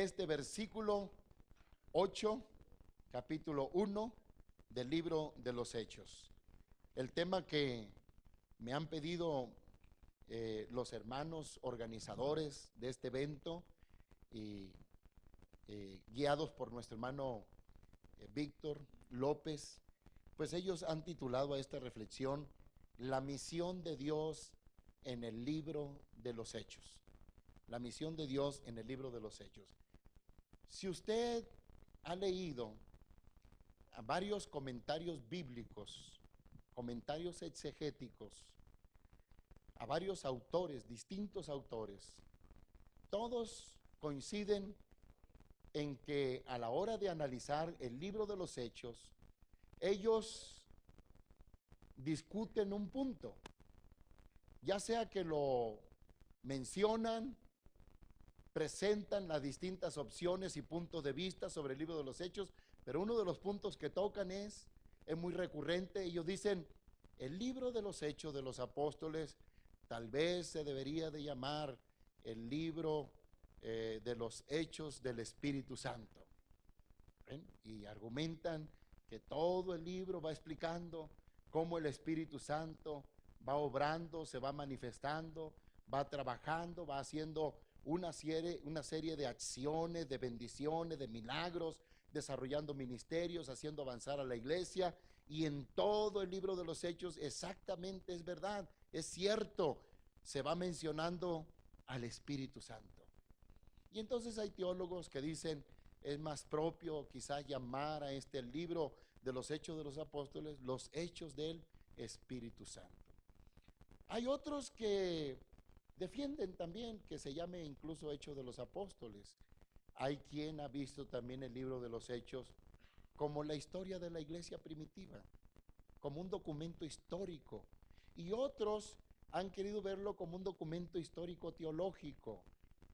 este versículo 8, capítulo 1 del libro de los Hechos. El tema que me han pedido los hermanos organizadores de este evento y guiados por nuestro hermano Víctor López, pues ellos han titulado a esta reflexión La misión de Dios en el libro de los Hechos. La misión de Dios en el libro de los Hechos. Si usted ha leído a varios comentarios bíblicos, comentarios exegéticos, a varios autores, distintos autores, todos coinciden en que a la hora de analizar el libro de los Hechos, ellos discuten un punto, ya sea que lo mencionan, presentan las distintas opciones y puntos de vista sobre el libro de los Hechos, pero uno de los puntos que tocan es muy recurrente. Ellos dicen, el libro de los Hechos de los Apóstoles tal vez se debería de llamar el libro de los Hechos del Espíritu Santo. ¿Ven? Y argumentan que todo el libro va explicando cómo el Espíritu Santo va obrando, se va manifestando, va trabajando, va haciendo una serie de acciones, de bendiciones, de milagros, desarrollando ministerios, haciendo avanzar a la iglesia. Y en todo el libro de los Hechos exactamente es verdad, es cierto, se va mencionando al Espíritu Santo. Y entonces hay teólogos que dicen, es más propio quizás llamar a este libro de los Hechos de los Apóstoles, los Hechos del Espíritu Santo. Hay otros que defienden también que se llame incluso Hechos de los Apóstoles. Hay quien ha visto también el libro de los Hechos como la historia de la iglesia primitiva, como un documento histórico. Y otros han querido verlo como un documento histórico teológico,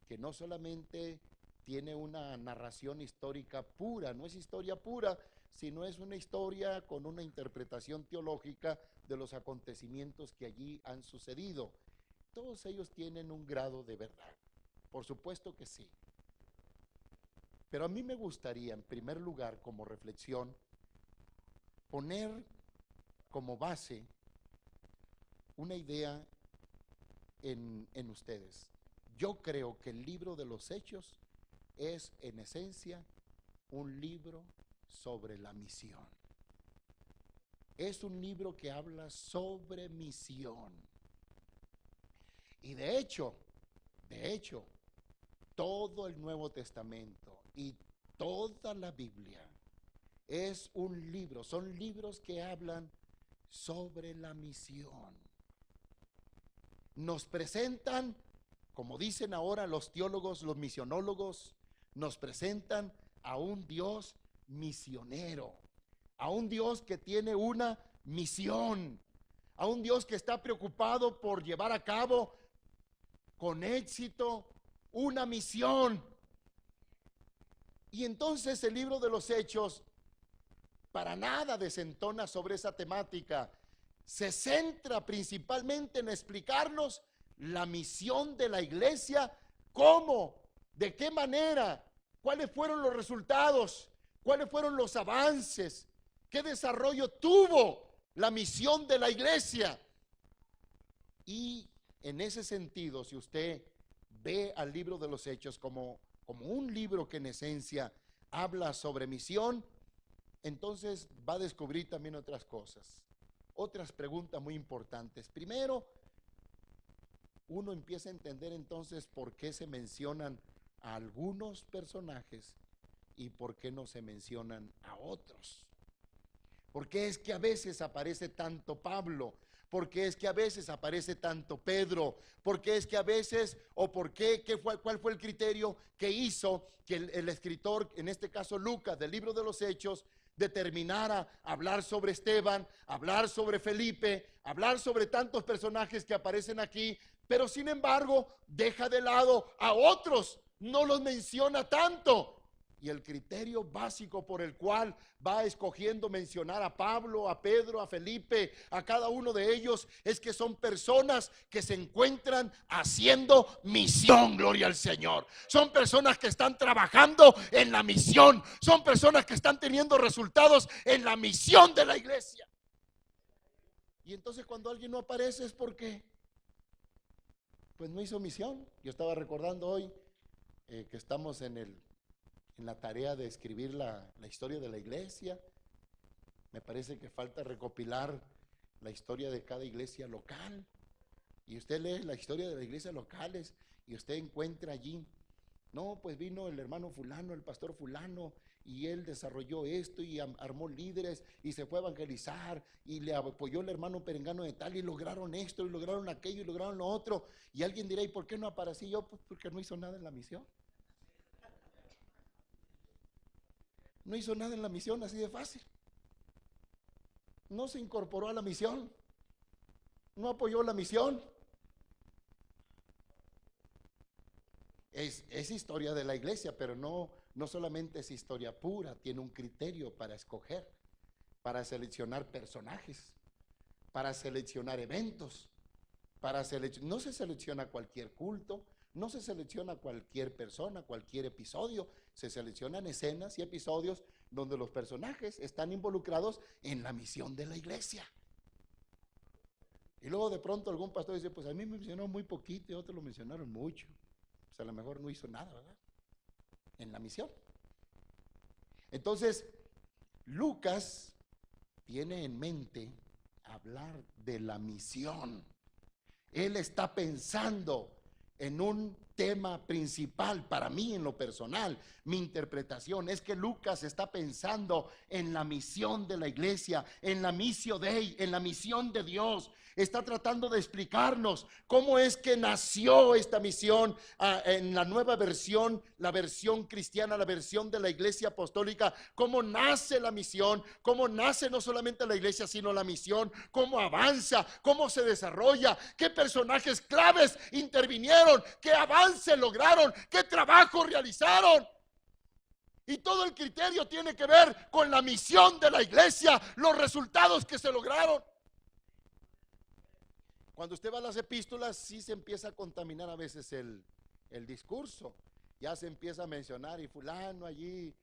que no solamente tiene una narración histórica pura, no es historia pura, sino es una historia con una interpretación teológica de los acontecimientos que allí han sucedido. Todos ellos tienen un grado de verdad, por supuesto que sí. Pero a mí me gustaría, en primer lugar, como reflexión, poner como base una idea en ustedes. Yo creo que el libro de los Hechos es, en esencia, un libro sobre la misión. Es un libro que habla sobre misión. Y de hecho, todo el Nuevo Testamento y toda la Biblia es un libro, son libros que hablan sobre la misión. Nos presentan, como dicen ahora los teólogos, los misionólogos, nos presentan a un Dios misionero, a un Dios que tiene una misión, a un Dios que está preocupado por llevar a cabo con éxito una misión. Y entonces el libro de los Hechos para nada desentona sobre esa temática. Se centra principalmente en explicarnos la misión de la iglesia, cómo, de qué manera, cuáles fueron los resultados, cuáles fueron los avances, qué desarrollo tuvo la misión de la iglesia. Y en ese sentido, si usted ve al libro de los Hechos como un libro que en esencia habla sobre misión, entonces va a descubrir también otras cosas, otras preguntas muy importantes. Primero, uno empieza a entender entonces por qué se mencionan a algunos personajes y por qué no se mencionan a otros. ¿Por qué es que a veces aparece tanto Pablo? ¿Por qué es que a veces aparece tanto Pedro? ¿Por qué es que a veces, o por qué, cuál fue el criterio que hizo que el escritor, en este caso Lucas, del libro de los Hechos, determinara hablar sobre Esteban, hablar sobre Felipe, hablar sobre tantos personajes que aparecen aquí, pero sin embargo deja de lado a otros, no los menciona tanto? Y el criterio básico por el cual va escogiendo mencionar a Pablo, a Pedro, a Felipe, a cada uno de ellos, es que son personas que se encuentran haciendo misión, gloria al Señor. Son personas que están trabajando en la misión. Son personas que están teniendo resultados en la misión de la iglesia. Y entonces cuando alguien no aparece es porque pues no hizo misión. Yo estaba recordando hoy que estamos en la tarea de escribir la historia de la iglesia. Me parece que falta recopilar la historia de cada iglesia local. Y usted lee la historia de las iglesias locales y usted encuentra allí, no, pues vino el hermano fulano, el pastor fulano, y él desarrolló esto y armó líderes y se fue a evangelizar y le apoyó el hermano perengano de tal y lograron esto y lograron aquello y lograron lo otro. Y alguien dirá, ¿y por qué no aparecí yo? Pues porque no hizo nada en la misión. No hizo nada en la misión, así de fácil. No se incorporó a la misión. No apoyó la misión. Es historia de la iglesia, pero no solamente es historia pura, tiene un criterio para escoger, para seleccionar personajes, para seleccionar eventos, no se selecciona cualquier culto, no se selecciona cualquier persona, cualquier episodio, se seleccionan escenas y episodios donde los personajes están involucrados en la misión de la iglesia. Y luego de pronto algún pastor dice, pues a mí me mencionó muy poquito y otros lo mencionaron mucho. Pues a lo mejor no hizo nada, ¿verdad? En la misión. Entonces, Lucas tiene en mente hablar de la misión. Él está pensando en un tema principal para mí en lo personal. Mi interpretación es que Lucas está pensando en la misión de la iglesia, en la missio Dei, en la misión de Dios. Está tratando de explicarnos cómo es que nació esta misión en la nueva versión, la versión cristiana, la versión de la iglesia apostólica, cómo nace la misión, cómo nace no solamente la iglesia, sino la misión, cómo avanza, cómo se desarrolla, qué personajes claves intervinieron, qué avance lograron, qué trabajo realizaron. Y todo el criterio tiene que ver con la misión de la iglesia, los resultados que se lograron. Cuando usted va a las epístolas, sí se empieza a contaminar a veces el discurso. Ya se empieza a mencionar y fulano allí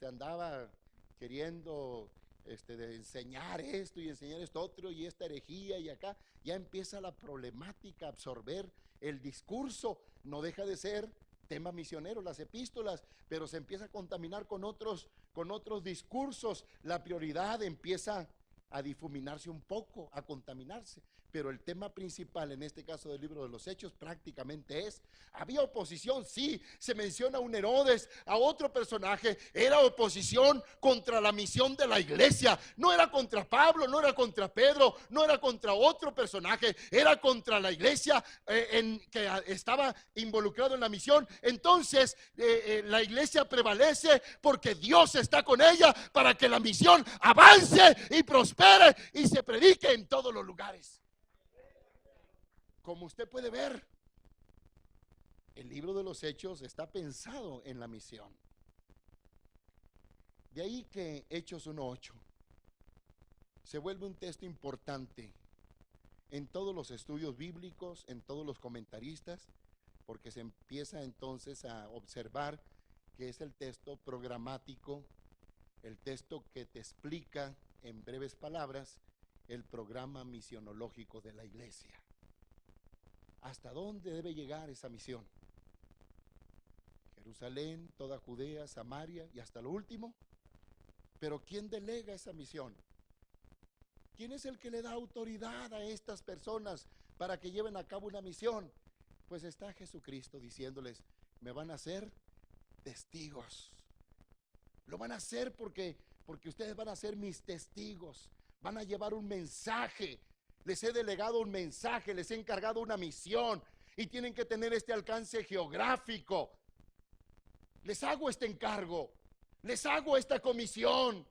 andaba queriendo de enseñar esto y enseñar esto otro y esta herejía y acá. Ya empieza la problemática a absorber el discurso. No deja de ser tema misionero las epístolas, pero se empieza a contaminar con otros discursos. La prioridad empieza a difuminarse un poco, a contaminarse. Pero el tema principal en este caso del libro de los Hechos prácticamente había oposición, sí, se menciona a un Herodes, a otro personaje, era oposición contra la misión de la iglesia, no era contra Pablo, no era contra Pedro, no era contra otro personaje, era contra la iglesia que estaba involucrado en la misión. Entonces la iglesia prevalece porque Dios está con ella para que la misión avance y prospere y se predique en todos los lugares. Como usted puede ver, el libro de los Hechos está pensado en la misión. De ahí que Hechos 1:8 se vuelve un texto importante en todos los estudios bíblicos, en todos los comentaristas, porque se empieza entonces a observar que es el texto programático, el texto que te explica en breves palabras el programa misionológico de la iglesia. ¿Hasta dónde debe llegar esa misión? Jerusalén, toda Judea, Samaria y hasta lo último. Pero ¿quién delega esa misión? ¿Quién es el que le da autoridad a estas personas para que lleven a cabo una misión? Pues está Jesucristo diciéndoles, me van a ser testigos. Lo van a hacer porque ustedes van a ser mis testigos. Van a llevar un mensaje. Les he delegado un mensaje, les he encargado una misión y tienen que tener este alcance geográfico. Les hago este encargo, les hago esta comisión,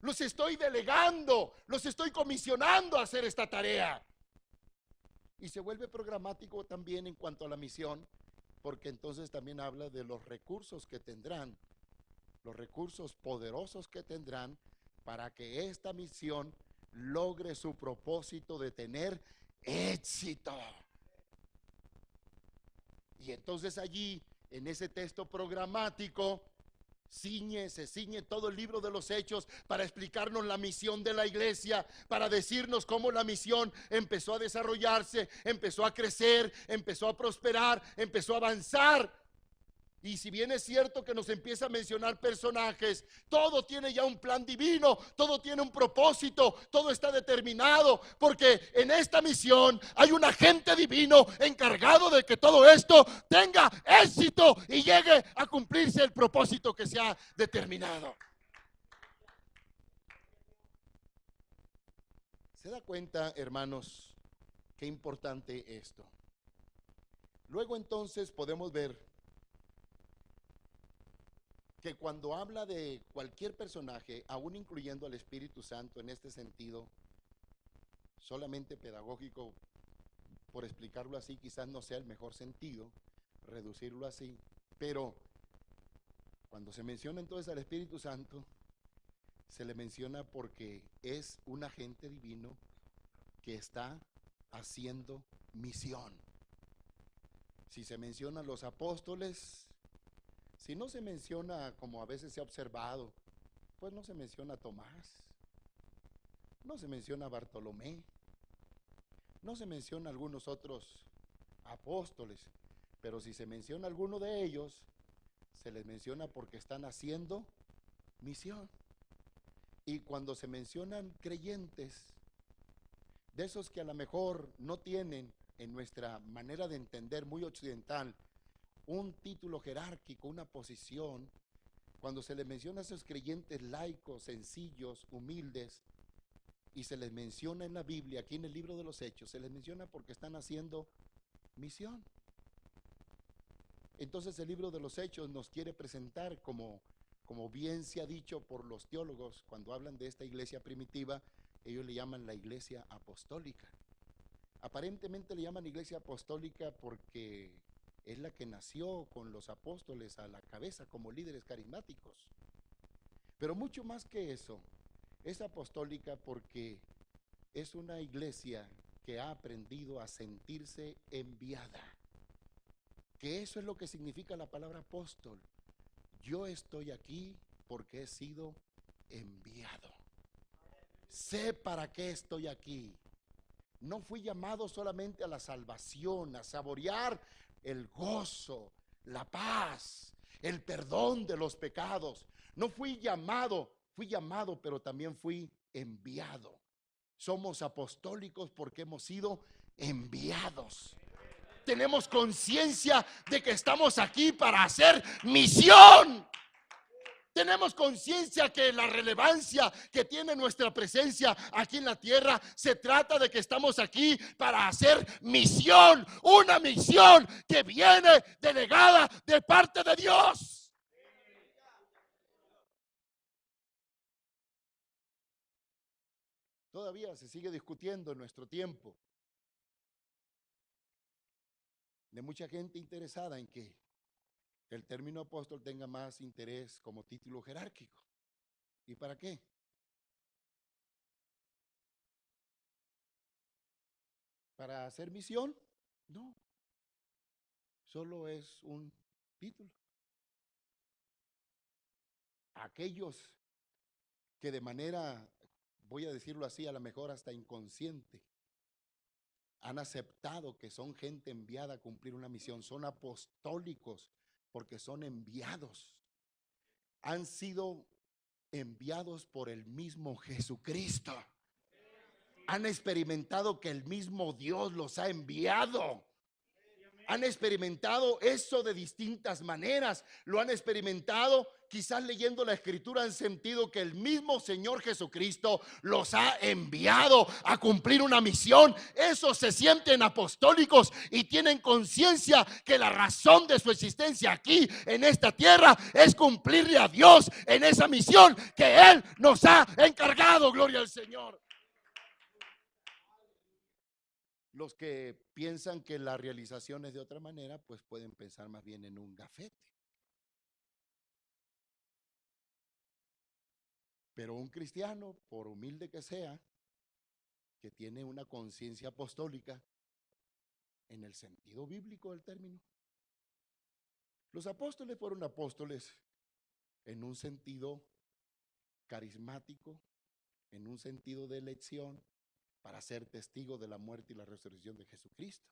los estoy delegando, los estoy comisionando a hacer esta tarea. Y se vuelve programático también en cuanto a la misión, porque entonces también habla de los recursos que tendrán los recursos poderosos que tendrán para que esta misión logre su propósito de tener éxito. Y entonces allí, en ese texto programático, se ciñe todo el libro de los Hechos para explicarnos la misión de la iglesia, para decirnos cómo la misión empezó a desarrollarse, empezó a crecer, empezó a prosperar, empezó a avanzar. Y si bien es cierto que nos empieza a mencionar personajes, todo tiene ya un plan divino, todo tiene un propósito, todo está determinado, porque en esta misión hay un agente divino encargado de que todo esto tenga éxito y llegue a cumplirse el propósito que se ha determinado. ¿Se da cuenta, hermanos, qué importante esto? Luego entonces podemos ver que cuando habla de cualquier personaje, aún incluyendo al Espíritu Santo en este sentido, solamente pedagógico, por explicarlo así, quizás no sea el mejor sentido, reducirlo así, pero cuando se menciona entonces al Espíritu Santo, se le menciona porque es un agente divino que está haciendo misión. Si se mencionan los apóstoles, si no se menciona, como a veces se ha observado, pues no se menciona a Tomás, no se menciona a Bartolomé, no se menciona a algunos otros apóstoles, pero si se menciona a alguno de ellos, se les menciona porque están haciendo misión. Y cuando se mencionan creyentes, de esos que a lo mejor no tienen, en nuestra manera de entender muy occidental, un título jerárquico, una posición, cuando se les menciona a esos creyentes laicos, sencillos, humildes, y se les menciona en la Biblia, aquí en el libro de los Hechos, se les menciona porque están haciendo misión. Entonces el libro de los Hechos nos quiere presentar como bien se ha dicho por los teólogos, cuando hablan de esta iglesia primitiva, ellos le llaman la iglesia apostólica. Aparentemente le llaman iglesia apostólica porque es la que nació con los apóstoles a la cabeza como líderes carismáticos. Pero mucho más que eso, es apostólica porque es una iglesia que ha aprendido a sentirse enviada. Que eso es lo que significa la palabra apóstol. Yo estoy aquí porque he sido enviado. Sé para qué estoy aquí. No fui llamado solamente a la salvación, a saborear el gozo, la paz, el perdón de los pecados. No fui llamado, pero también fui enviado. Somos apostólicos porque hemos sido enviados. Tenemos conciencia de que estamos aquí para hacer misión. Tenemos conciencia que la relevancia que tiene nuestra presencia aquí en la tierra se trata de que estamos aquí para hacer misión, una misión que viene delegada de parte de Dios. Todavía se sigue discutiendo en nuestro tiempo de mucha gente interesada en que el término apóstol tenga más interés como título jerárquico. ¿Y para qué? ¿Para hacer misión? No, solo es un título. Aquellos que de manera, voy a decirlo así, a lo mejor hasta inconsciente, han aceptado que son gente enviada a cumplir una misión, son apostólicos porque son enviados, han sido enviados por el mismo Jesucristo, han experimentado que el mismo Dios los ha enviado. Han experimentado eso de distintas maneras. Lo han experimentado, quizás leyendo la escritura han sentido que el mismo Señor Jesucristo los ha enviado a cumplir una misión. Esos se sienten apostólicos y tienen conciencia que la razón de su existencia aquí en esta tierra es cumplirle a Dios en esa misión que Él nos ha encargado. Gloria al Señor. Los que piensan que la realización es de otra manera, pues pueden pensar más bien en un gafete. Pero un cristiano, por humilde que sea, que tiene una conciencia apostólica en el sentido bíblico del término. Los apóstoles fueron apóstoles en un sentido carismático, en un sentido de elección, para ser testigos de la muerte y la resurrección de Jesucristo.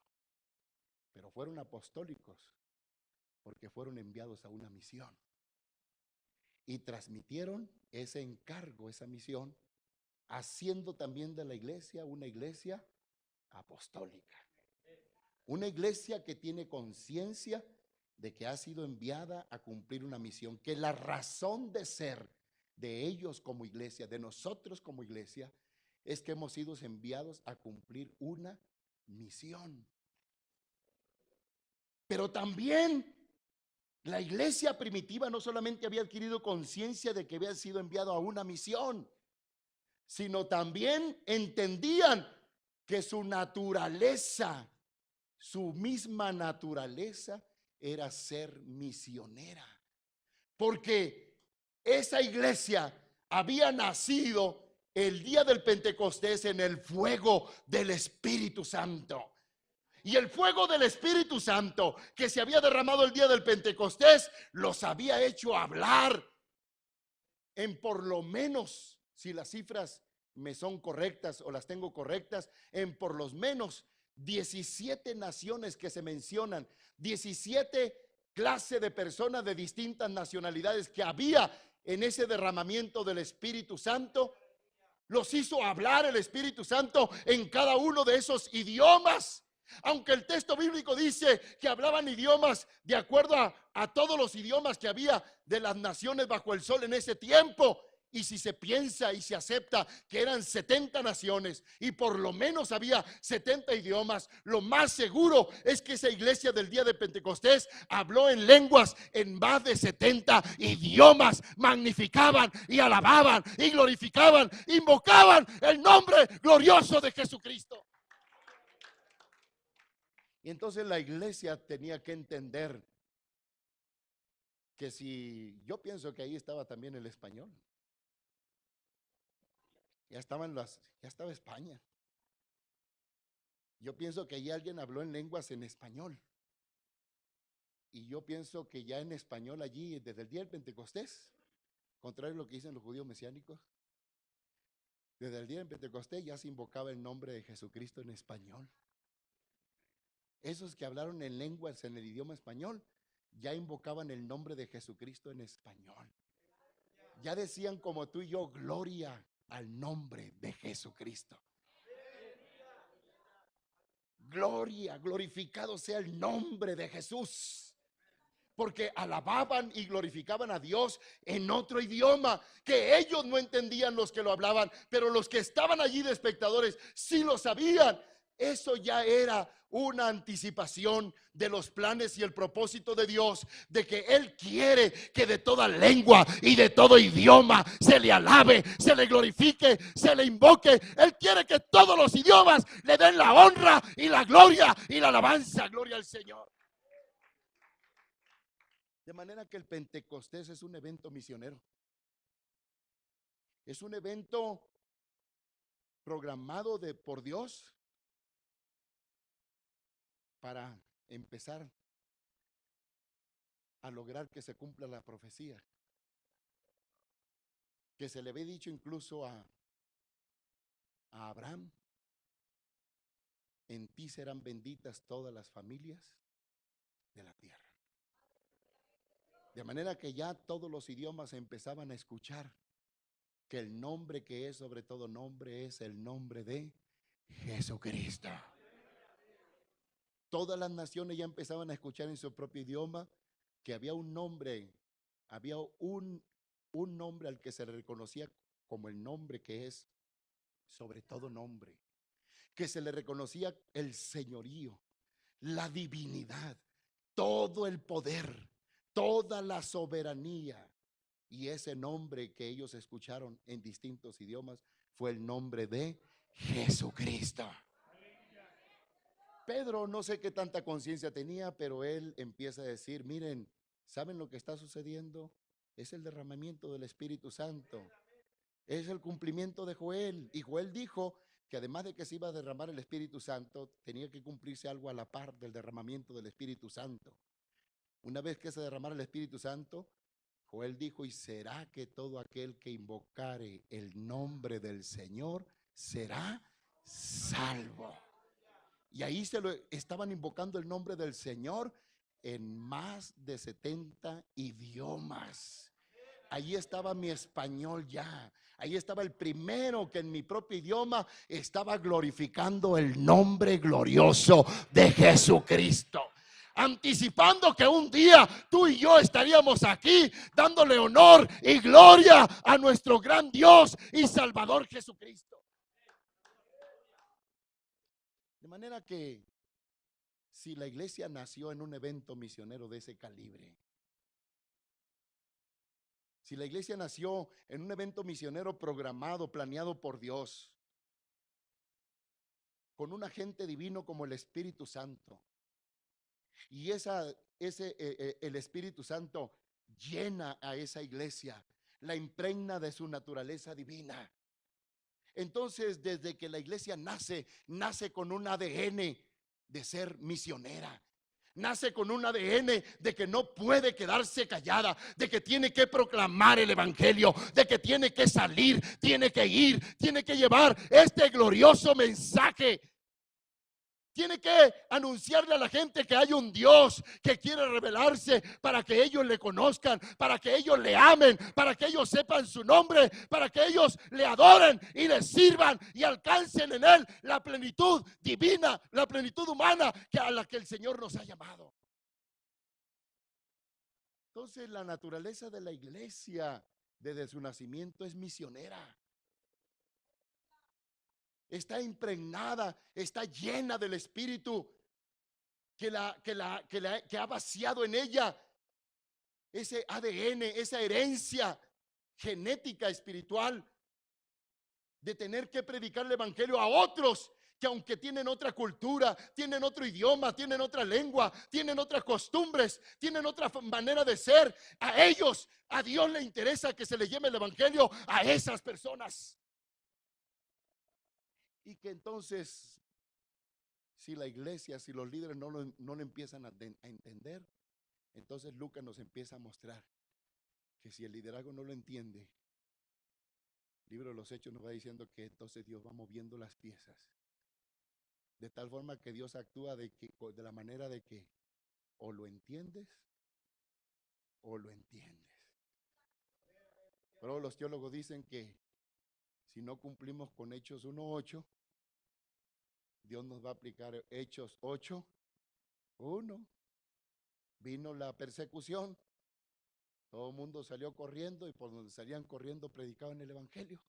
Pero fueron apostólicos porque fueron enviados a una misión y transmitieron ese encargo, esa misión, haciendo también de la iglesia una iglesia apostólica. Una iglesia que tiene conciencia de que ha sido enviada a cumplir una misión, que la razón de ser de ellos como iglesia, de nosotros como iglesia, es que hemos sido enviados a cumplir una misión. Pero también la iglesia primitiva no solamente había adquirido conciencia de que había sido enviado a una misión, sino también entendían que su naturaleza, su misma naturaleza, era ser misionera. Porque esa iglesia había nacido el día del Pentecostés en el fuego del Espíritu Santo. Y el fuego del Espíritu Santo que se había derramado el día del Pentecostés los había hecho hablar en, por lo menos, si las cifras me son correctas o las tengo correctas, en por lo menos 17 naciones que se mencionan, 17 clases de personas de distintas nacionalidades que había en ese derramamiento del Espíritu Santo. Los hizo hablar el Espíritu Santo en cada uno de esos idiomas. Aunque el texto bíblico dice que hablaban idiomas de acuerdo a todos los idiomas que había de las naciones bajo el sol en ese tiempo. Y si se piensa y se acepta que eran 70 naciones y por lo menos había 70 idiomas, lo más seguro es que esa iglesia del día de Pentecostés habló en lenguas en más de 70 idiomas. Magnificaban y alababan y glorificaban, invocaban el nombre glorioso de Jesucristo. Y entonces la iglesia tenía que entender que si, yo pienso que ahí estaba también el español. Ya estaba España. Yo pienso que allí alguien habló en lenguas en español. Y yo pienso que ya en español allí, desde el día del Pentecostés, contrario a lo que dicen los judíos mesiánicos, desde el día del Pentecostés ya se invocaba el nombre de Jesucristo en español. Esos que hablaron en lenguas en el idioma español, ya invocaban el nombre de Jesucristo en español. Ya decían como tú y yo, gloria al nombre de Jesucristo. Gloria, glorificado sea el nombre de Jesús. Porque alababan y glorificaban a Dios en otro idioma que ellos no entendían, los que lo hablaban, pero los que estaban allí de espectadores sí lo sabían. Eso ya era una anticipación de los planes y el propósito de Dios, de que Él quiere que de toda lengua y de todo idioma se le alabe, se le glorifique, se le invoque. Él quiere que todos los idiomas le den la honra y la gloria y la alabanza. Gloria al Señor. De manera que el Pentecostés es un evento misionero. Es un evento programado por Dios para empezar a lograr que se cumpla la profecía que se le había dicho incluso a Abraham: en ti serán benditas todas las familias de la tierra. De manera que ya todos los idiomas empezaban a escuchar que el nombre que es sobre todo nombre es el nombre de Jesucristo. Todas las naciones ya empezaban a escuchar en su propio idioma que había un nombre, había un nombre al que se le reconocía como el nombre que es sobre todo nombre, que se le reconocía el señorío, la divinidad, todo el poder, toda la soberanía. Y ese nombre que ellos escucharon en distintos idiomas fue el nombre de Jesucristo. Pedro no sé qué tanta conciencia tenía, pero él empieza a decir: miren, ¿saben lo que está sucediendo? Es el derramamiento del Espíritu Santo. Es el cumplimiento de Joel. Y Joel dijo que además de que se iba a derramar el Espíritu Santo, tenía que cumplirse algo a la par del derramamiento del Espíritu Santo. Una vez que se derramara el Espíritu Santo, Joel dijo: y será que todo aquel que invocare el nombre del Señor será salvo. Y ahí se lo estaban invocando el nombre del Señor en más de 70 idiomas. Ahí estaba mi español ya. Ahí estaba el primero que en mi propio idioma estaba glorificando el nombre glorioso de Jesucristo, anticipando que un día tú y yo estaríamos aquí dándole honor y gloria a nuestro gran Dios y Salvador Jesucristo. De manera que si la iglesia nació en un evento misionero de ese calibre, si la iglesia nació en un evento misionero programado, planeado por Dios, con un agente divino como el Espíritu Santo, y el Espíritu Santo llena a esa iglesia, la impregna de su naturaleza divina. Entonces, desde que la iglesia nace con un ADN de ser misionera. Nace con un ADN de que no puede quedarse callada, de que tiene que proclamar el evangelio, de que tiene que salir, tiene que ir, tiene que llevar este glorioso mensaje. Tiene que anunciarle a la gente que hay un Dios que quiere revelarse para que ellos le conozcan, para que ellos le amen, para que ellos sepan su nombre, para que ellos le adoren y le sirvan y alcancen en él la plenitud divina, la plenitud humana a la que el Señor nos ha llamado. Entonces, la naturaleza de la iglesia desde su nacimiento es misionera. Está impregnada, está llena del Espíritu que ha vaciado en ella ese ADN, esa herencia genética espiritual de tener que predicar el evangelio a otros que, aunque tienen otra cultura, tienen otro idioma, tienen otra lengua, tienen otras costumbres, tienen otra manera de ser, a ellos, a Dios le interesa que se les lleve el evangelio a esas personas. Y que entonces, si la iglesia, si los líderes no lo empiezan a entender, entonces Lucas nos empieza a mostrar que si el liderazgo no lo entiende, el libro de los Hechos nos va diciendo que entonces Dios va moviendo las piezas, de tal forma que Dios actúa de la manera de que o lo entiendes o lo entiendes. Pero los teólogos dicen que si no cumplimos con Hechos 1:8, Dios nos va a aplicar Hechos 8:1. Vino la persecución, todo el mundo salió corriendo y por donde salían corriendo predicaban el evangelio.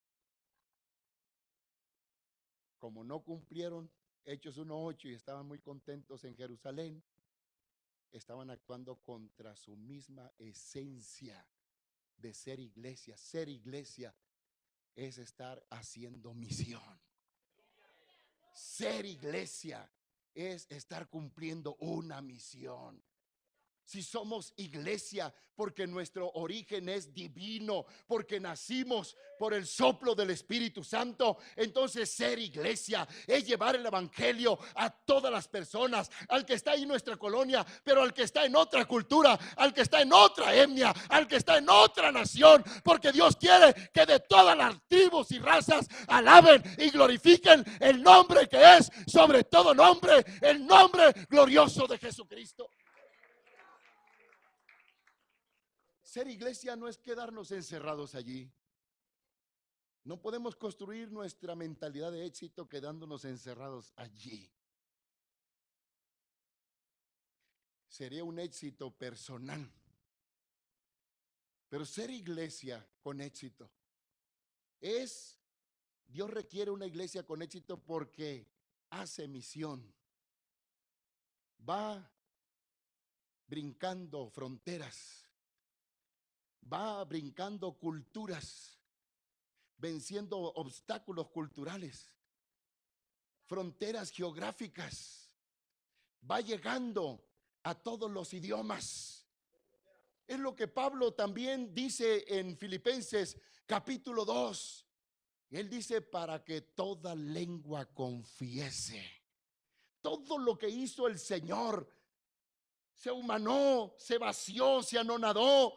Como no cumplieron Hechos 1:8 y estaban muy contentos en Jerusalén, estaban actuando contra su misma esencia de ser iglesia. Ser iglesia es estar haciendo misión. Ser iglesia es estar cumpliendo una misión. Si somos iglesia, porque nuestro origen es divino, porque nacimos por el soplo del Espíritu Santo, entonces ser iglesia es llevar el evangelio a todas las personas, al que está ahí en nuestra colonia, pero al que está en otra cultura, al que está en otra etnia, al que está en otra nación, porque Dios quiere que de todas las tribus y razas alaben y glorifiquen el nombre que es sobre todo nombre, el nombre glorioso de Jesucristo. Ser iglesia no es quedarnos encerrados allí. No podemos construir nuestra mentalidad de éxito quedándonos encerrados allí. Sería un éxito personal. Pero ser iglesia con éxito Dios requiere una iglesia con éxito porque hace misión. Va brincando fronteras. Va brincando culturas, venciendo obstáculos culturales, fronteras geográficas, va llegando a todos los idiomas. Es lo que Pablo también dice en Filipenses capítulo 2. Y él dice, para que toda lengua confiese. Todo lo que hizo el Señor, se humanó, se vació, se anonadó,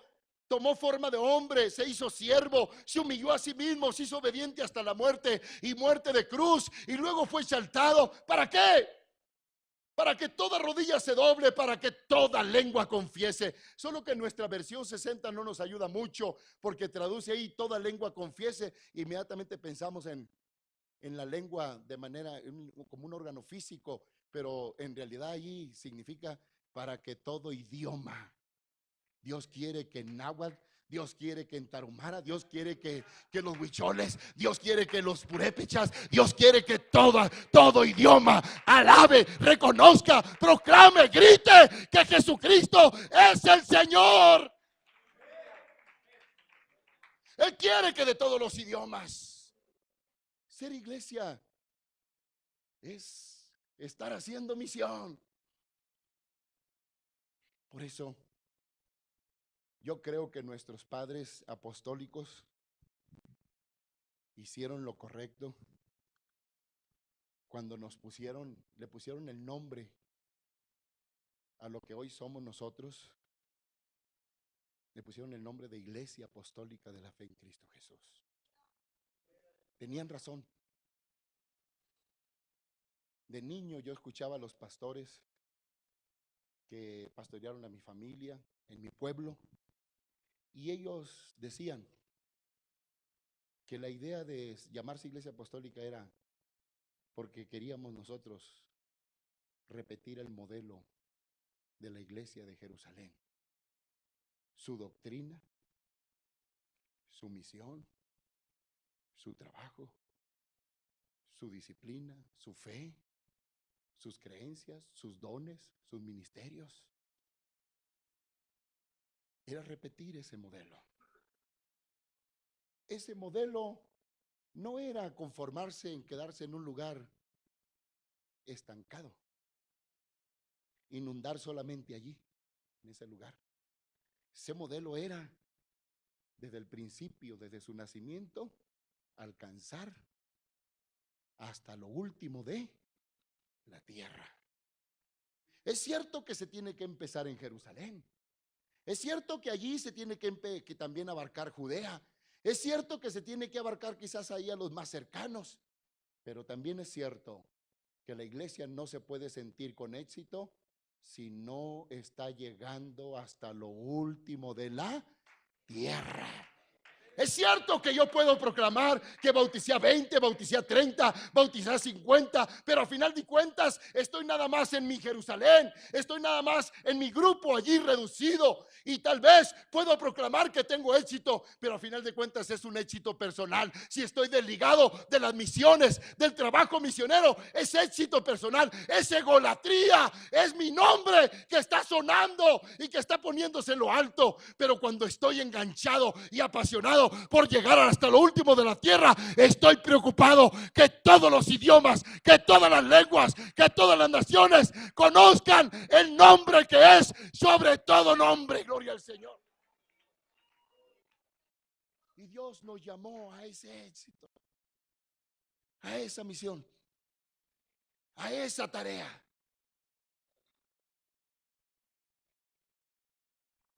tomó forma de hombre, se hizo siervo, se humilló a sí mismo, se hizo obediente hasta la muerte y muerte de cruz, y luego fue exaltado. ¿Para qué? Para que toda rodilla se doble, para que toda lengua confiese. Solo que nuestra versión 60 no nos ayuda mucho, porque traduce ahí toda lengua confiese. Inmediatamente pensamos en la lengua de manera como un órgano físico, pero en realidad allí significa para que todo idioma. Dios quiere que en náhuatl, Dios quiere que en tarahumara, Dios quiere que los huicholes, Dios quiere que los purépechas, Dios quiere que todo idioma alabe, reconozca, proclame, grite que Jesucristo es el Señor. Él quiere que de todos los idiomas. Ser iglesia es estar haciendo misión. Por eso yo creo que nuestros padres apostólicos hicieron lo correcto cuando le pusieron el nombre a lo que hoy somos nosotros. Le pusieron el nombre de Iglesia Apostólica de la Fe en Cristo Jesús. Tenían razón. De niño yo escuchaba a los pastores que pastorearon a mi familia en mi pueblo, y ellos decían que la idea de llamarse Iglesia Apostólica era porque queríamos nosotros repetir el modelo de la iglesia de Jerusalén, su doctrina, su misión, su trabajo, su disciplina, su fe, sus creencias, sus dones, sus ministerios. Era repetir ese modelo. Ese modelo no era conformarse en quedarse en un lugar estancado, inundar solamente allí, en ese lugar. Ese modelo era, desde el principio, desde su nacimiento, alcanzar hasta lo último de la tierra. Es cierto que se tiene que empezar en Jerusalén. Es cierto que allí se tiene que también abarcar Judea. Es cierto que se tiene que abarcar quizás ahí a los más cercanos. Pero también es cierto que la iglesia no se puede sentir con éxito si no está llegando hasta lo último de la tierra. Es cierto que yo puedo proclamar que bauticé a 20, bauticé a 30, bauticé a 50, pero al final de cuentas estoy nada más en mi Jerusalén, estoy nada más en mi grupo allí reducido, y tal vez puedo proclamar que tengo éxito, pero al final de cuentas es un éxito personal. Si estoy desligado de las misiones, del trabajo misionero, es éxito personal, es egolatría, es mi nombre que está sonando y que está poniéndose en lo alto. Pero cuando estoy enganchado y apasionado por llegar hasta lo último de la tierra, estoy preocupado que todos los idiomas, que todas las lenguas, que todas las naciones conozcan el nombre que es sobre todo nombre. Gloria al Señor. Y Dios nos llamó a ese éxito, a esa misión, a esa tarea.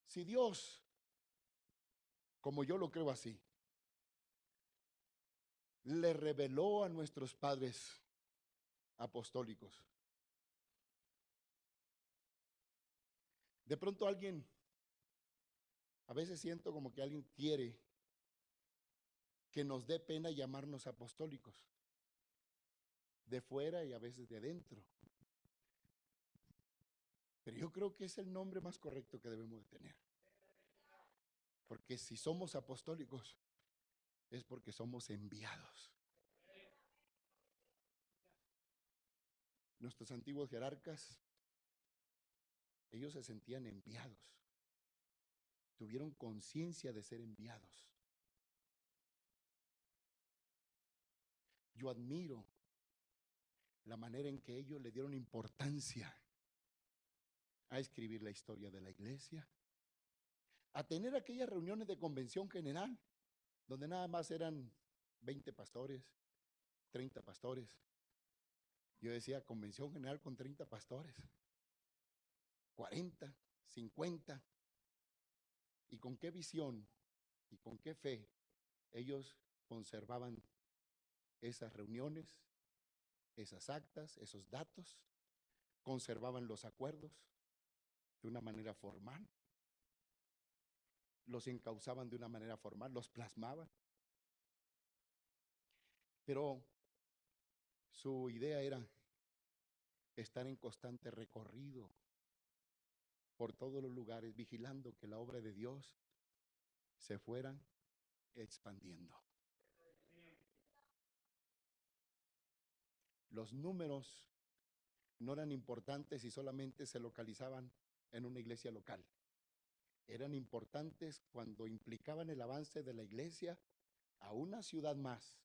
Si Dios, como yo lo creo así, le reveló a nuestros padres apostólicos, de pronto a veces siento como que alguien quiere que nos dé pena llamarnos apostólicos, de fuera y a veces de adentro. Pero yo creo que es el nombre más correcto que debemos de tener. Porque si somos apostólicos, es porque somos enviados. Nuestros antiguos jerarcas, ellos se sentían enviados. Tuvieron conciencia de ser enviados. Yo admiro la manera en que ellos le dieron importancia a escribir la historia de la iglesia, a tener aquellas reuniones de convención general, donde nada más eran 20 pastores, 30 pastores. Yo decía, convención general con 30 pastores, 40, 50. ¿Y con qué visión y con qué fe ellos conservaban esas reuniones, esas actas, esos datos? Conservaban los acuerdos de una manera formal, los encauzaban de una manera formal, los plasmaban. Pero su idea era estar en constante recorrido por todos los lugares, vigilando que la obra de Dios se fuera expandiendo. Los números no eran importantes si solamente se localizaban en una iglesia local. Eran importantes cuando implicaban el avance de la iglesia a una ciudad más,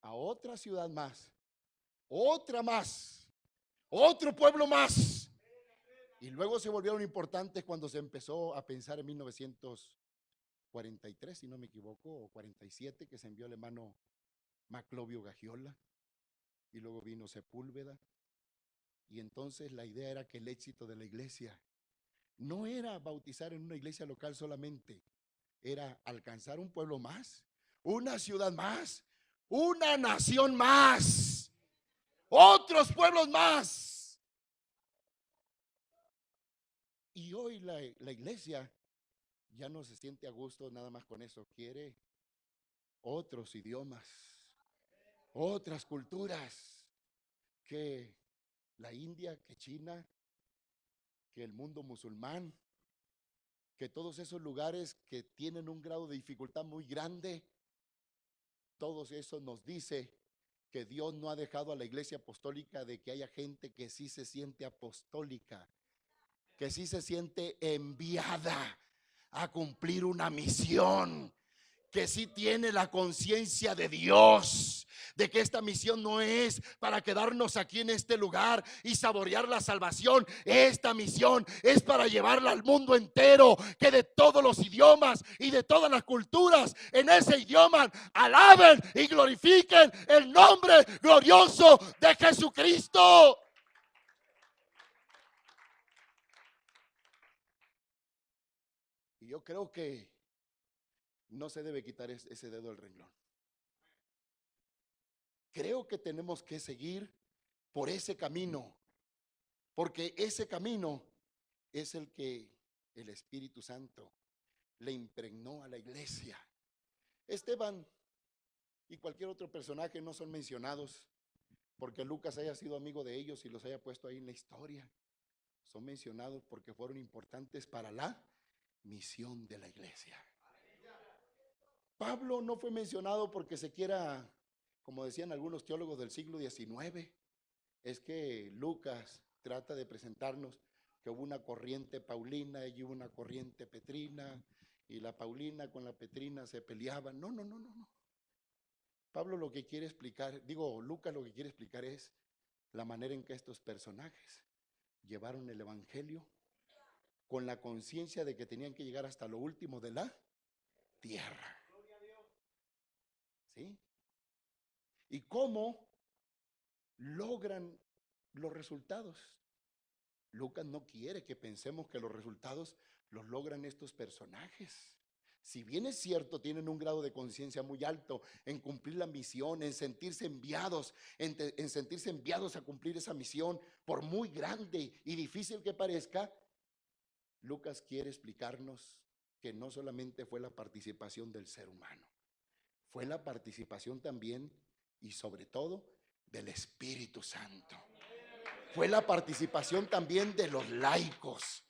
a otra ciudad más, otra más, otro pueblo más. Y luego se volvieron importantes cuando se empezó a pensar en 1943, si no me equivoco, o 47, que se envió el hermano Maclovio Gagiola, y luego vino Sepúlveda. Y entonces la idea era que el éxito de la iglesia no era bautizar en una iglesia local solamente, era alcanzar un pueblo más, una ciudad más, una nación más, otros pueblos más. Y hoy la iglesia ya no se siente a gusto nada más con eso, quiere otros idiomas, otras culturas, que la India, que China, que el mundo musulmán, que todos esos lugares que tienen un grado de dificultad muy grande. Todos eso nos dice que Dios no ha dejado a la iglesia apostólica de que haya gente que sí se siente apostólica, que sí se siente enviada a cumplir una misión, que sí tiene la conciencia de Dios, de que esta misión no es para quedarnos aquí en este lugar y saborear la salvación. Esta misión es para llevarla al mundo entero, que de todos los idiomas y de todas las culturas en ese idioma alaben y glorifiquen el nombre glorioso de Jesucristo. Y yo creo que no se debe quitar ese dedo del renglón. Creo que tenemos que seguir por ese camino, porque ese camino es el que el Espíritu Santo le impregnó a la iglesia. Esteban y cualquier otro personaje no son mencionados porque Lucas haya sido amigo de ellos y los haya puesto ahí en la historia. Son mencionados porque fueron importantes para la misión de la iglesia. Pablo no fue mencionado porque se quiera, como decían algunos teólogos del siglo XIX, es que Lucas trata de presentarnos que hubo una corriente paulina y hubo una corriente petrina, y la paulina con la petrina se peleaban. No, no, no, no, no. Pablo lo que quiere explicar, Lucas lo que quiere explicar es la manera en que estos personajes llevaron el evangelio con la conciencia de que tenían que llegar hasta lo último de la tierra. ¿Sí? ¿Y cómo logran los resultados? Lucas no quiere que pensemos que los resultados los logran estos personajes. Si bien es cierto, tienen un grado de conciencia muy alto en cumplir la misión, en sentirse enviados, en sentirse enviados a cumplir esa misión, por muy grande y difícil que parezca, Lucas quiere explicarnos que no solamente fue la participación del ser humano, fue la participación también y sobre todo del Espíritu Santo. Fue la participación también de los laicos.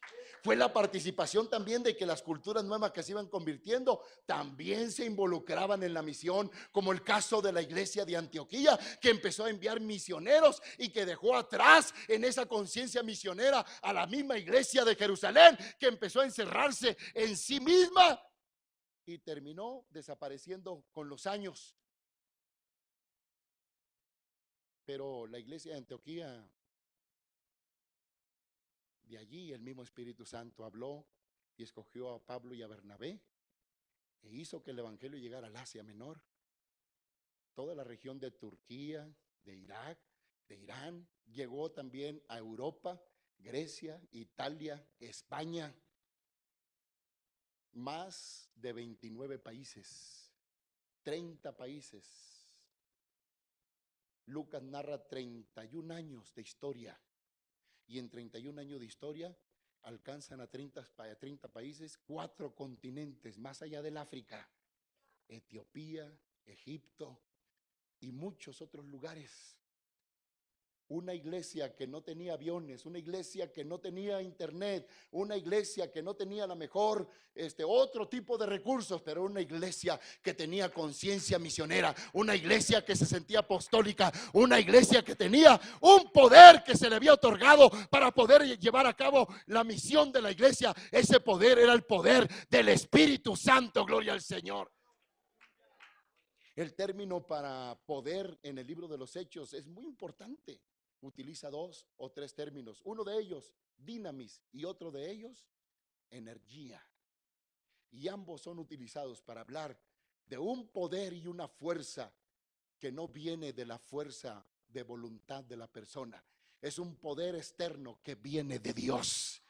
Fue la participación también de que las culturas nuevas que se iban convirtiendo también se involucraban en la misión, como el caso de la iglesia de Antioquía, que empezó a enviar misioneros y que dejó atrás en esa conciencia misionera a la misma iglesia de Jerusalén, que empezó a encerrarse en sí misma y terminó desapareciendo con los años. Pero la iglesia de Antioquía, de allí el mismo Espíritu Santo habló y escogió a Pablo y a Bernabé e hizo que el evangelio llegara al Asia Menor. toda la región de Turquía, de Irak, de Irán, llegó también a Europa, Grecia, Italia, España, más de 29 países, 30 países. Lucas narra 31 años de historia y en 31 años de historia alcanzan a 30 países, 4 continentes, más allá del África, Etiopía, Egipto y muchos otros lugares. Una iglesia que no tenía aviones, una iglesia que no tenía internet, una iglesia que no tenía la mejor, otro tipo de recursos, pero una iglesia que tenía conciencia misionera, una iglesia que se sentía apostólica, una iglesia que tenía un poder que se le había otorgado para poder llevar a cabo la misión de la iglesia. Ese poder era el poder del Espíritu Santo, gloria al Señor. El término para poder en el libro de los Hechos es muy importante. Utiliza 2 o 3 términos. Uno de ellos, dinamis, y otro de ellos, energía. Y ambos son utilizados para hablar de un poder y una fuerza que no viene de la fuerza de voluntad de la persona. Es un poder externo que viene de Dios.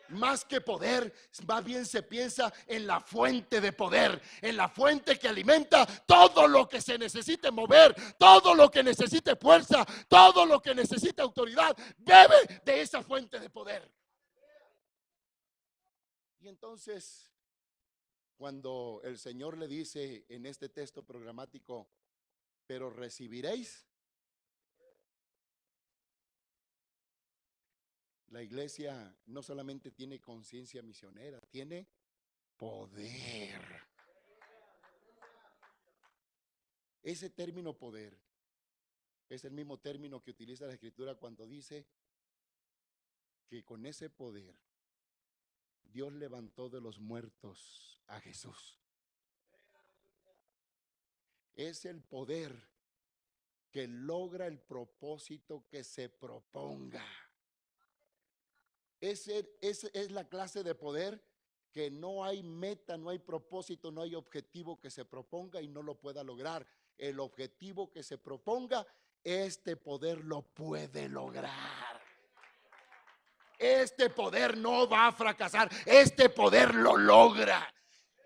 Más que poder, más bien se piensa en la fuente de poder, en la fuente que alimenta todo lo que se necesite mover, todo lo que necesite fuerza, todo lo que necesite autoridad, bebe de esa fuente de poder. Y entonces, cuando el Señor le dice en este texto programático, pero recibiréis, la iglesia no solamente tiene conciencia misionera, tiene poder. Ese término poder es el mismo término que utiliza la Escritura cuando dice que con ese poder Dios levantó de los muertos a Jesús. Es el poder que logra el propósito que se proponga. Es la clase de poder que no hay meta, no hay propósito, no hay objetivo que se proponga y no lo pueda lograr. El objetivo que se proponga, este poder lo puede lograr. Este poder no va a fracasar, este poder lo logra.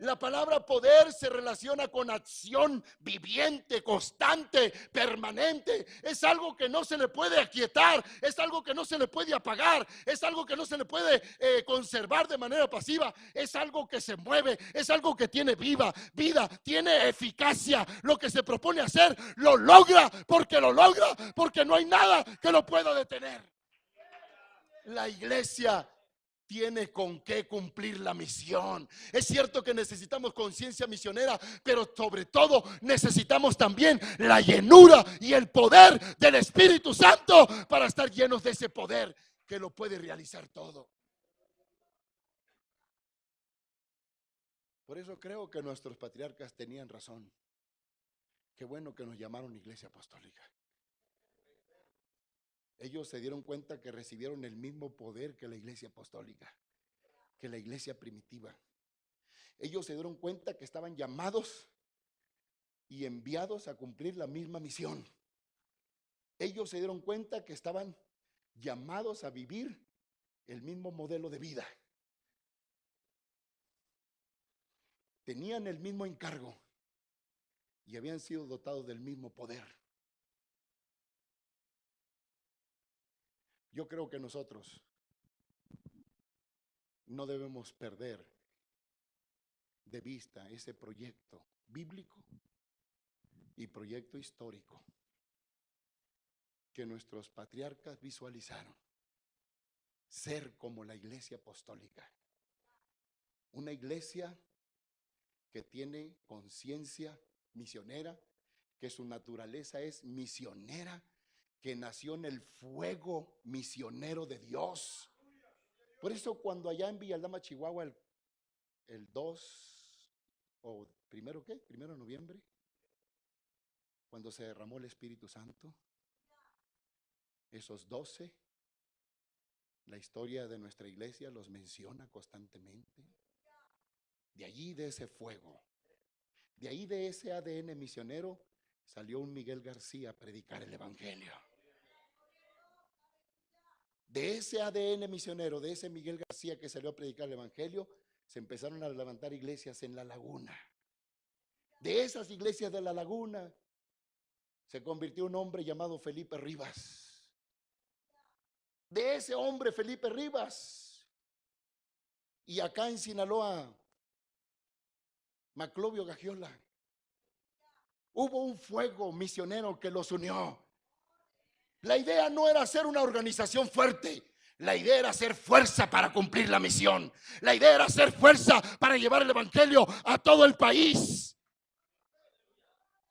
La palabra poder se relaciona con acción viviente, constante, permanente. Es algo que no se le puede aquietar, es algo que no se le puede apagar, es algo que no se le puede conservar de manera pasiva. Es algo que se mueve, es algo que tiene vida, tiene eficacia. Lo que se propone hacer lo logra porque no hay nada que lo pueda detener. La iglesia tiene con qué cumplir la misión. Es cierto que necesitamos conciencia misionera, pero sobre todo necesitamos también la llenura y el poder del Espíritu Santo para estar llenos de ese poder que lo puede realizar todo. Por eso creo que nuestros patriarcas tenían razón. Qué bueno que nos llamaron iglesia apostólica. Ellos se dieron cuenta que recibieron el mismo poder que la iglesia apostólica, que la iglesia primitiva. Ellos se dieron cuenta que estaban llamados y enviados a cumplir la misma misión. Ellos se dieron cuenta que estaban llamados a vivir el mismo modelo de vida. Tenían el mismo encargo y habían sido dotados del mismo poder. Yo creo que nosotros no debemos perder de vista ese proyecto bíblico y proyecto histórico que nuestros patriarcas visualizaron. Ser como la iglesia apostólica. Una iglesia que tiene conciencia misionera, que su naturaleza es misionera, que nació en el fuego misionero de Dios. Por eso cuando allá en Villalama, Chihuahua, el 2 o primero de noviembre, cuando se derramó el Espíritu Santo, esos 12, la historia de nuestra iglesia los menciona constantemente. De allí, de ese fuego, de ahí, de ese ADN misionero, salió un Miguel García a predicar el evangelio. De ese ADN misionero, de ese Miguel García que salió a predicar el evangelio, se empezaron a levantar iglesias en La Laguna. De esas iglesias de La Laguna se convirtió un hombre llamado Felipe Rivas. De ese hombre Felipe Rivas. Y acá en Sinaloa, Maclovio Gagiola. Hubo un fuego misionero que los unió. La idea no era ser una organización fuerte. La idea era hacer fuerza para cumplir la misión. La idea era hacer fuerza para llevar el evangelio a todo el país.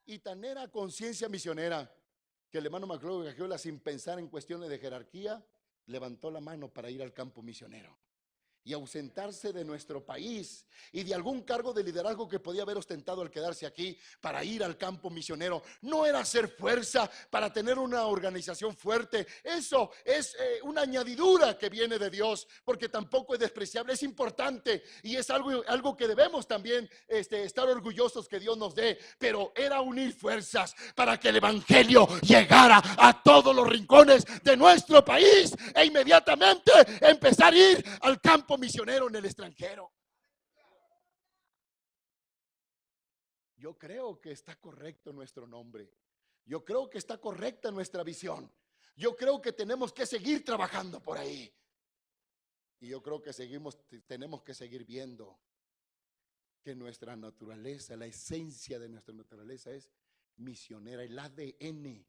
Y tan era conciencia misionera que el hermano Maclovio Gagiola, sin pensar en cuestiones de jerarquía, levantó la mano para ir al campo misionero y ausentarse de nuestro país y de algún cargo de liderazgo que podía haber ostentado al quedarse aquí para ir al campo misionero. No era hacer fuerza para tener una organización fuerte. Eso es una añadidura que viene de Dios, porque tampoco es despreciable, es importante y es algo que debemos también estar orgullosos que Dios nos dé. Pero era unir fuerzas para que el evangelio llegara a todos los rincones de nuestro país e inmediatamente empezar a ir al campo misionero en el extranjero. Yo creo que está correcto nuestro nombre. Yo creo que está correcta nuestra visión. Yo creo que tenemos que seguir trabajando por ahí. Y yo creo que tenemos que seguir viendo que nuestra naturaleza, la esencia de nuestra naturaleza es misionera. El ADN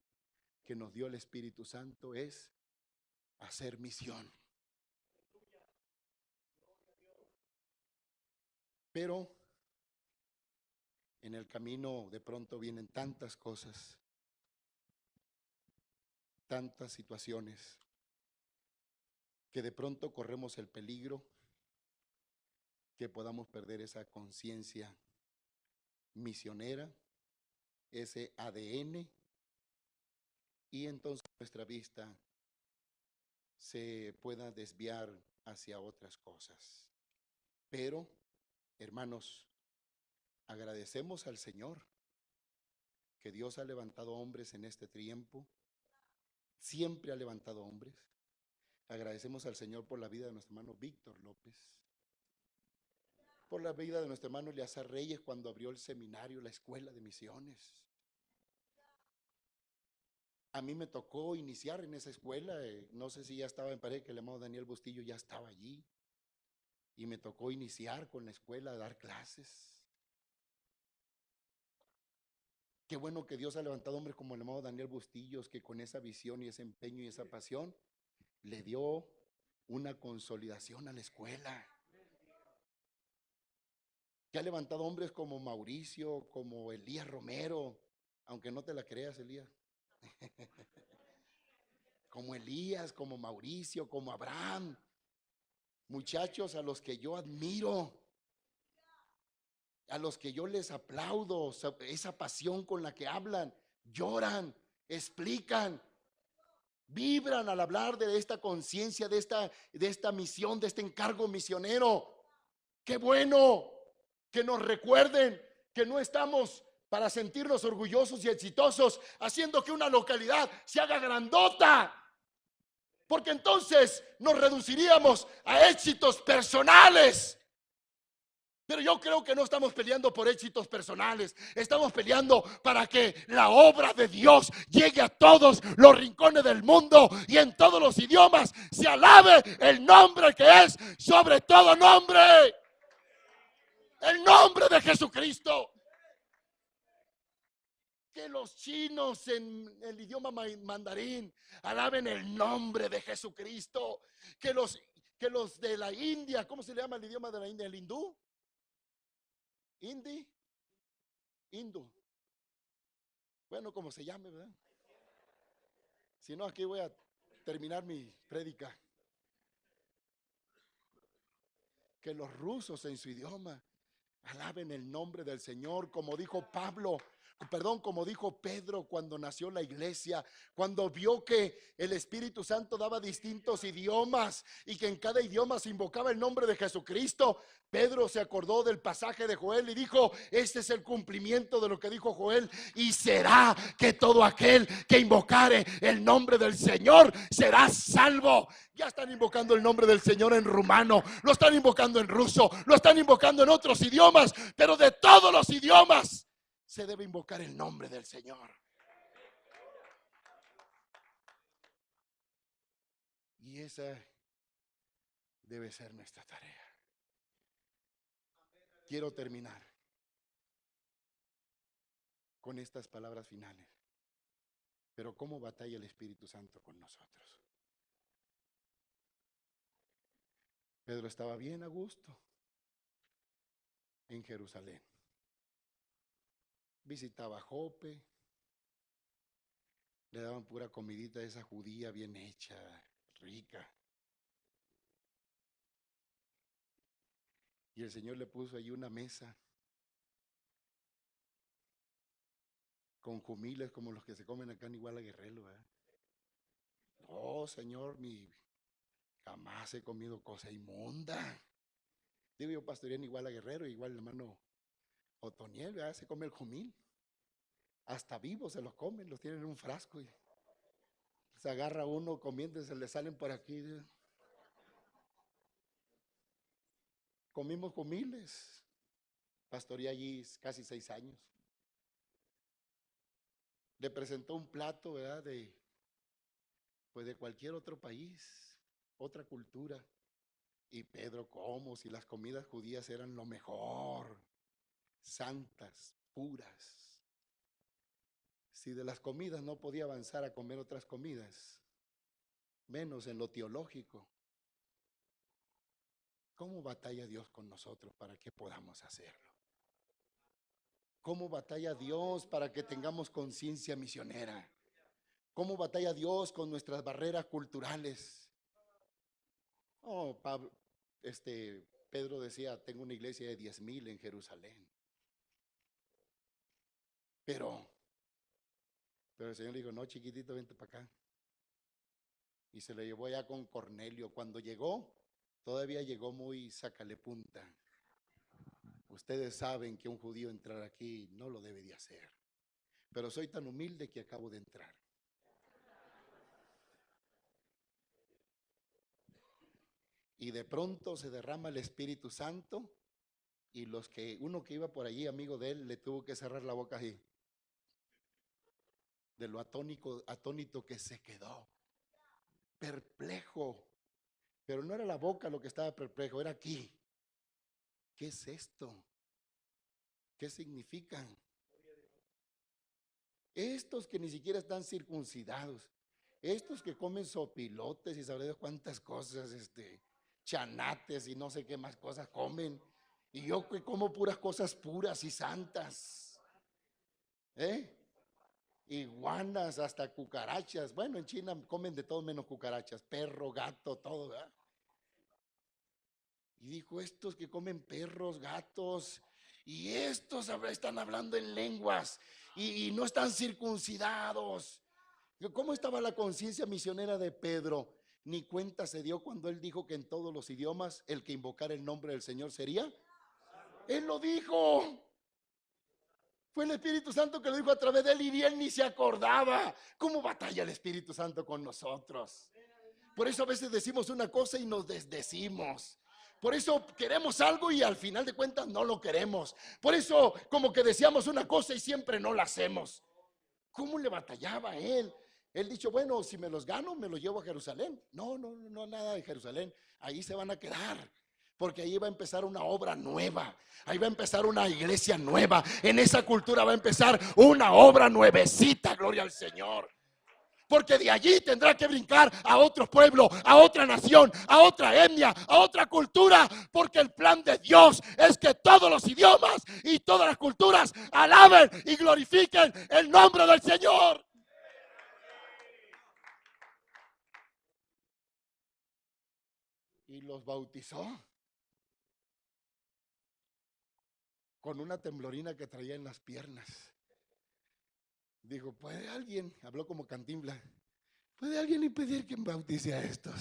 que nos dio el Espíritu Santo es hacer misión. Pero en el camino de pronto vienen tantas cosas, tantas situaciones, que de pronto corremos el peligro que podamos perder esa conciencia misionera, ese ADN, y entonces nuestra vista se pueda desviar hacia otras cosas. Pero, hermanos, agradecemos al Señor que Dios ha levantado hombres en este tiempo. Siempre ha levantado hombres. Agradecemos al Señor por la vida de nuestro hermano Víctor López, por la vida de nuestro hermano Eleazar Reyes cuando abrió el seminario, la escuela de misiones. A mí me tocó iniciar en esa escuela, no sé si ya estaba en pared, que el hermano Daniel Bustillo ya estaba allí. Y me tocó iniciar con la escuela, a dar clases. Qué bueno que Dios ha levantado hombres como el hermano Daniel Bustillos, que con esa visión y ese empeño y esa pasión le dio una consolidación a la escuela. Que ha levantado hombres como Mauricio, como Elías Romero, aunque no te la creas, Elías. Como Elías, como Mauricio, como Abraham. Muchachos a los que yo admiro, a los que yo les aplaudo, esa pasión con la que hablan, lloran, explican, vibran al hablar de esta conciencia, de esta misión, de este encargo misionero. Qué bueno que nos recuerden que no estamos para sentirnos orgullosos y exitosos haciendo que una localidad se haga grandota, porque entonces nos reduciríamos a éxitos personales. Pero yo creo que no estamos peleando por éxitos personales. Estamos peleando para que la obra de Dios llegue a todos los rincones del mundo y en todos los idiomas se alabe el nombre que es sobre todo nombre. El nombre de Jesucristo. Que los chinos en el idioma mandarín alaben el nombre de Jesucristo. Que los de la India, ¿cómo se le llama el idioma de la India? ¿El hindú? Hindú. Bueno, como se llame, ¿verdad? Si no, aquí voy a terminar mi prédica. Que los rusos en su idioma alaben el nombre del Señor, como dijo Pablo. Perdón, como dijo Pedro cuando nació la iglesia, cuando vio que el Espíritu Santo daba distintos idiomas y que en cada idioma se invocaba el nombre de Jesucristo. Pedro se acordó del pasaje de Joel y dijo: este es el cumplimiento de lo que dijo Joel, y será que todo aquel que invocare el nombre del Señor será salvo. Ya están invocando el nombre del Señor en rumano, lo están invocando en ruso, lo están invocando en otros idiomas, pero de todos los idiomas se debe invocar el nombre del Señor. Y esa debe ser nuestra tarea. Quiero terminar con estas palabras finales. Pero ¿cómo batalla el Espíritu Santo con nosotros? Pedro estaba bien a gusto en Jerusalén. Visitaba Jope, le daban pura comidita de esa judía bien hecha, rica. Y el Señor le puso ahí una mesa con jumiles como los que se comen acá en Iguala Guerrero, ¿verdad? Oh, Señor, jamás he comido cosa inmunda. Digo, yo pastoreé en Iguala Guerrero, igual el hermano Otoniel, ¿verdad? Se come el jumil. Hasta vivos se los comen, los tienen en un frasco y se agarra uno comiendo y se le salen por aquí. Comimos jumiles. Pastoreé allí casi 6 años. Le presentó un plato, ¿verdad? Pues de cualquier otro país, otra cultura. Y Pedro, ¿cómo? Si las comidas judías eran lo mejor, santas, puras. Si de las comidas no podía avanzar a comer otras comidas, menos en lo teológico. ¿Cómo batalla Dios con nosotros para que podamos hacerlo? ¿Cómo batalla Dios para que tengamos conciencia misionera? ¿Cómo batalla Dios con nuestras barreras culturales? Oh, Pedro decía: tengo una iglesia de 10,000 en Jerusalén. Pero el Señor le dijo: no, chiquitito, vente para acá. Y se lo llevó allá con Cornelio. Cuando llegó, todavía llegó muy sácale punta. Ustedes saben que un judío entrar aquí no lo debe de hacer, pero soy tan humilde que acabo de entrar. Y de pronto se derrama el Espíritu Santo, y uno que iba por allí, amigo de él, le tuvo que cerrar la boca así, de lo atónito que se quedó, perplejo. Pero no era la boca lo que estaba perplejo, era aquí. ¿Qué es esto? ¿Qué significan? Estos que ni siquiera están circuncidados, estos que comen sopilotes y sabré Dios cuántas cosas, chanates y no sé qué más cosas comen, y yo que como puras cosas puras y santas, iguanas, hasta cucarachas. Bueno, en China comen de todo menos cucarachas, perro, gato, todo, ¿verdad? Y dijo: estos que comen perros, gatos, y estos están hablando en lenguas y no están circuncidados. ¿Cómo estaba la conciencia misionera de Pedro? Ni cuenta se dio cuando él dijo que en todos los idiomas el que invocara el nombre del Señor sería. Él lo dijo. Fue el Espíritu Santo que lo dijo a través de él, y él ni se acordaba. ¿Cómo batalla el Espíritu Santo con nosotros? Por eso a veces decimos una cosa y nos desdecimos. Por eso queremos algo y al final de cuentas no lo queremos. Por eso como que decíamos una cosa y siempre no la hacemos. ¿Cómo le batallaba él? Él dicho: bueno, si me los gano, me los llevo a Jerusalén. No, no, no, nada de Jerusalén. Ahí se van a quedar, porque ahí va a empezar una obra nueva. Ahí va a empezar una iglesia nueva. En esa cultura va a empezar una obra nuevecita, gloria al Señor. Porque de allí tendrá que brincar a otro pueblo, a otra nación, a otra etnia, a otra cultura. Porque el plan de Dios es que todos los idiomas y todas las culturas alaben y glorifiquen el nombre del Señor. Y los bautizó con una temblorina que traía en las piernas. Dijo, ¿puede alguien? Habló como Cantinflas. ¿Puede alguien impedir que bautice a estos?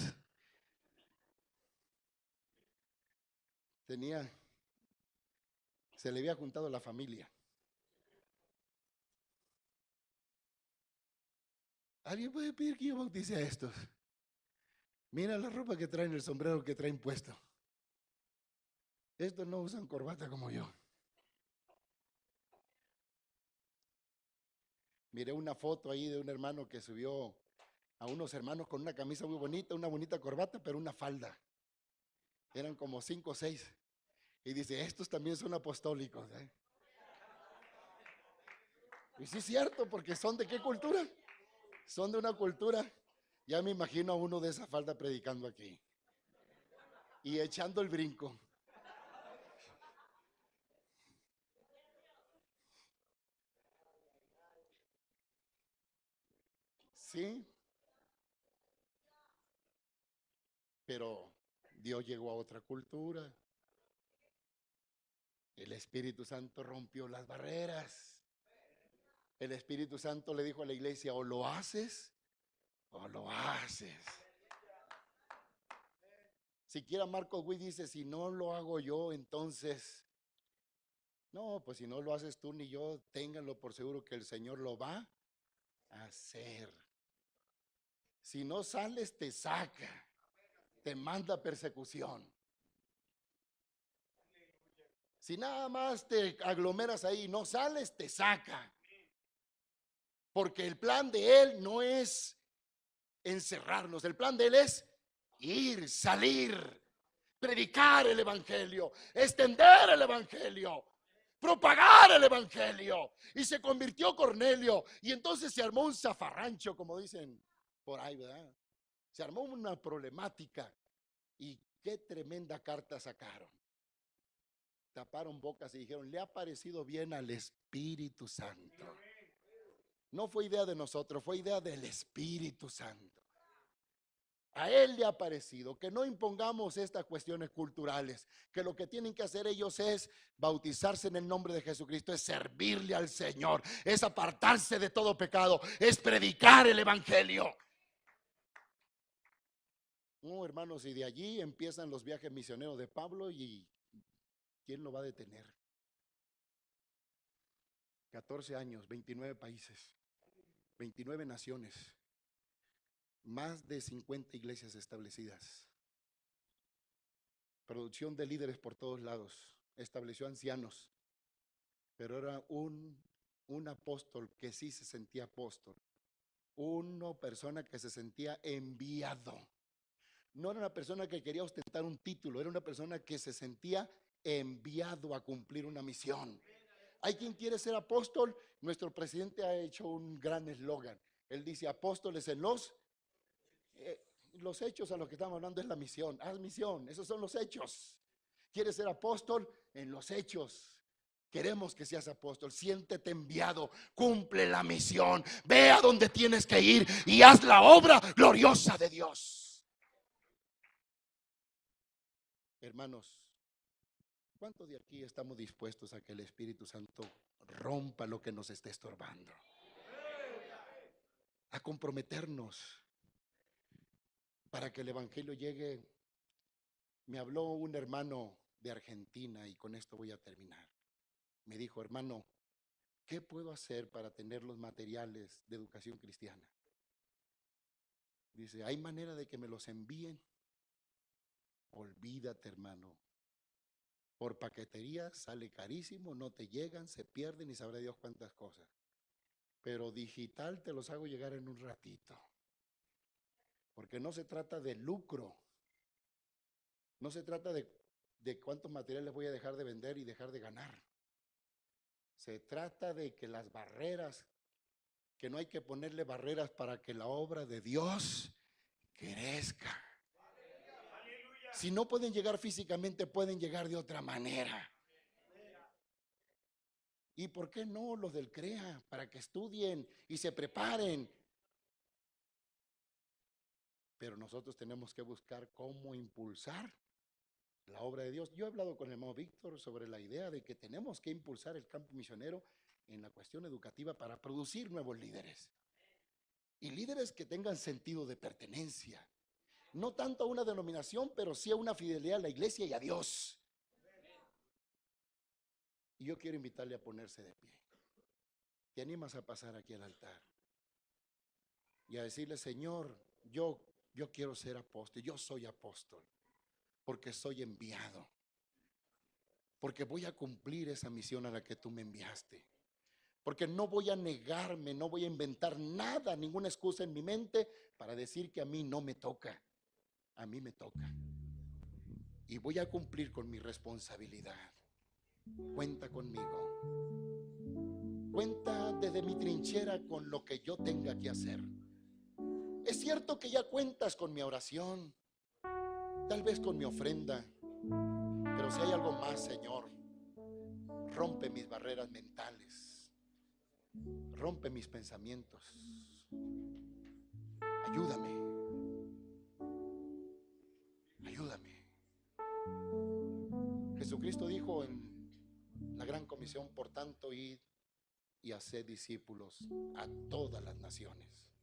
Se le había juntado la familia. ¿Alguien puede pedir que yo bautice a estos? Mira la ropa que traen, el sombrero que traen puesto. Estos no usan corbata como yo. Miré una foto ahí de un hermano que subió a unos hermanos con una camisa muy bonita, una bonita corbata, pero una falda. Eran como 5 o 6. Y dice, estos también son apostólicos. Y sí es cierto, porque ¿son de qué cultura? Son de una cultura. Ya me imagino a uno de esa falda predicando aquí. Y echando el brinco. Sí, pero Dios llegó a otra cultura. El Espíritu Santo rompió las barreras. El Espíritu Santo le dijo a la iglesia, o lo haces o lo haces. Siquiera Marcos Witt dice, si no lo hago yo, entonces, no, pues si no lo haces tú ni yo, ténganlo por seguro que el Señor lo va a hacer. Si no sales, te saca, te manda persecución. Si nada más te aglomeras ahí y no sales, te saca. Porque el plan de Él no es encerrarnos, el plan de Él es ir, salir, predicar el Evangelio, extender el Evangelio, propagar el Evangelio. Y se convirtió Cornelio y entonces se armó un zafarrancho, como dicen por ahí, ¿verdad? Se armó una problemática y qué tremenda carta sacaron. Taparon bocas y dijeron, le ha parecido bien al Espíritu Santo. No fue idea de nosotros, fue idea del Espíritu Santo. A Él le ha parecido que no impongamos estas cuestiones culturales, que lo que tienen que hacer ellos es bautizarse en el nombre de Jesucristo, es servirle al Señor, es apartarse de todo pecado, es predicar el Evangelio. No, hermanos, y de allí empiezan los viajes misioneros de Pablo y ¿quién lo va a detener? 14 años, 29 países, 29 naciones, más de 50 iglesias establecidas, producción de líderes por todos lados, estableció ancianos, pero era un apóstol que sí se sentía apóstol, una persona que se sentía enviado. No era una persona que quería ostentar un título, era una persona que se sentía enviado a cumplir una misión. Hay quien quiere ser apóstol. Nuestro presidente ha hecho un gran eslogan. Él dice, apóstoles en los hechos a los que estamos hablando es la misión. Haz misión, esos son los hechos. ¿Quieres ser apóstol? En los hechos. Queremos que seas apóstol, siéntete enviado, cumple la misión, ve a donde tienes que ir y haz la obra gloriosa de Dios. Hermanos, ¿cuántos de aquí estamos dispuestos a que el Espíritu Santo rompa lo que nos esté estorbando? A comprometernos para que el Evangelio llegue. Me habló un hermano de Argentina y con esto voy a terminar. Me dijo, hermano, ¿qué puedo hacer para tener los materiales de educación cristiana? Dice, ¿hay manera de que me los envíen? Olvídate, hermano. Por paquetería sale carísimo, no te llegan, se pierden y sabrá Dios cuántas cosas. Pero digital te los hago llegar en un ratito. Porque no se trata de lucro. No se trata de cuántos materiales voy a dejar de vender y dejar de ganar. Se trata de que las barreras, que no hay que ponerle barreras para que la obra de Dios crezca. Si no pueden llegar físicamente, pueden llegar de otra manera. ¿Y por qué no los del CREA? Para que estudien y se preparen. Pero nosotros tenemos que buscar cómo impulsar la obra de Dios. Yo he hablado con el hermano Víctor sobre la idea de que tenemos que impulsar el campo misionero en la cuestión educativa para producir nuevos líderes. Y líderes que tengan sentido de pertenencia. No tanto a una denominación, pero sí a una fidelidad a la iglesia y a Dios. Y yo quiero invitarle a ponerse de pie. ¿Te animas a pasar aquí al altar? Y a decirle, Señor, yo quiero ser apóstol, yo soy apóstol, porque soy enviado, porque voy a cumplir esa misión a la que tú me enviaste, porque no voy a negarme, no voy a inventar nada, ninguna excusa en mi mente para decir que a mí no me toca, a mí me toca. Y voy a cumplir con mi responsabilidad. Cuenta conmigo. Cuenta desde mi trinchera con lo que yo tenga que hacer. Es cierto que ya cuentas con mi oración, tal vez con mi ofrenda, pero si hay algo más, Señor, rompe mis barreras mentales, rompe mis pensamientos. Ayúdame, ayúdame. Jesucristo dijo en la gran comisión, por tanto, id y haced discípulos a todas las naciones.